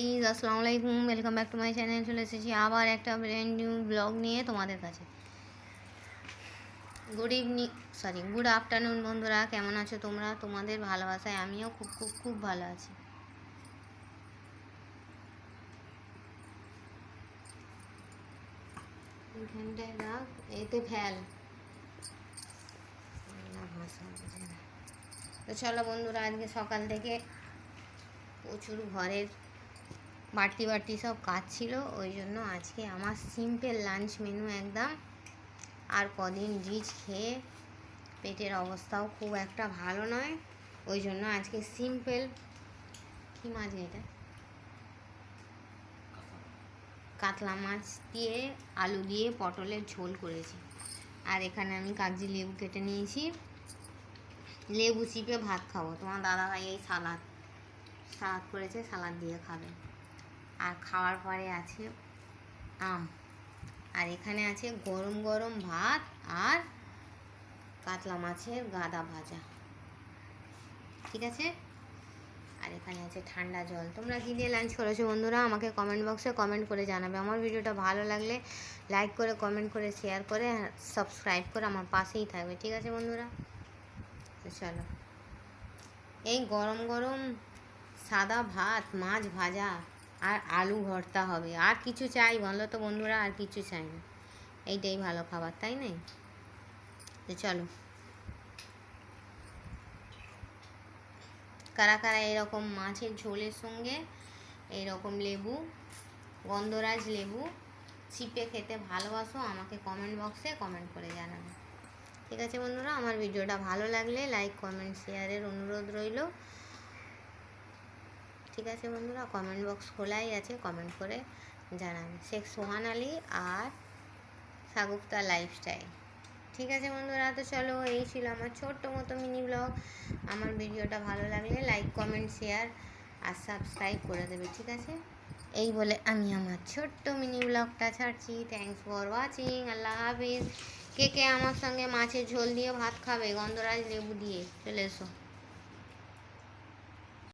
Guys, আসসালামু আলাইকুম। Welcome back to my channel. চলে এসেছি আবার একটা ব্র্যান্ড নিউ ব্লগ নিয়ে তোমাদের কাছে। গুড আফটারনুন বন্ধুরা, কেমন আছো তোমরা? তোমাদের ভালোবাসায় আমিও খুব খুব খুব ভালো আছি। এখানটায় রাখ, এতে ফেল। তো চলো বন্ধুরা, আজকে সকাল থেকে প্রচুর ঘরের বাড়তি সব কাজ ছিল, ওই জন্য আজকে আমার সিম্পল লাঞ্চ মেনু একদম। আর কদিন রিচ খেয়ে পেটের অবস্থাও খুব একটা ভালো নয়, ওই জন্য আজকে সিম্পল কী মাছ এটা, কাতলা মাছ দিয়ে আলু দিয়ে পটলের ঝোল করেছি। আর এখানে আমি কাগজি লেবু কেটে নিয়েছি, লেবু চিপে ভাত খাবো। তোমার দাদাভাই এই সালাদ করেছে, সালাদ দিয়ে খাবে। আর খাওয়ার পরে আছে আম। আর এখানে আছে গরম গরম ভাত আর কাতলা মাছের গাদা ভাজা, ঠিক আছে। আর এখানে আছে ঠান্ডা জল। তোমরা কী দিয়ে লাঞ্চ করেছো বন্ধুরা? আমাকে কমেন্ট বক্সে কমেন্ট করে জানাবে। আমার ভিডিওটা ভালো লাগলে লাইক করে, কমেন্ট করে, শেয়ার করে, সাবস্ক্রাইব করে আমার পাশেই থাকবে, ঠিক আছে বন্ধুরা। তো চলো, এই গরম গরম সাদা ভাত, মাছ ভাজা আর আলু ভর্তা হবে। আর কিছু চাই বলো তো বন্ধুরা? আর কিছু চাই না, এইটাই ভালো খাবার, তাই নাই? তো চলো, কারা কারা এরকম মাছের ঝোলের সঙ্গে এইরকম লেবু, গন্ধরাজ লেবু চিপে খেতে ভালোবাসো, আমাকে কমেন্ট বক্সে কমেন্ট করে জানাবে, ঠিক আছে বন্ধুরা। আমার ভিডিওটা ভালো লাগলে লাইক, কমেন্ট, শেয়ারের অনুরোধ রইল, ঠিক আছে বন্ধুরা। কমেন্ট বক্স খোলাই আছে, কমেন্ট করে জানাবে। শেখ সোহান আলী আর সাগুপ্তা লাইফস্টাইল, ঠিক আছে বন্ধুরা। তো চলো, এই ছিল আমার ছোট্ট মতো মিনি ব্লগ। আমার ভিডিওটা ভালো লাগলে লাইক, কমেন্ট, শেয়ার আর সাবস্ক্রাইব করে দেবে, ঠিক আছে। এই বলে আমি আমার ছোট্ট মিনি ব্লগটা ছাড়ছি। Thanks for watching. আল্লাহ হাফিজ। কে কে আমার সঙ্গে মাছের ঝোল দিয়ে ভাত খাবে, গন্ধরাজ লেবু দিয়ে, চলে এসো।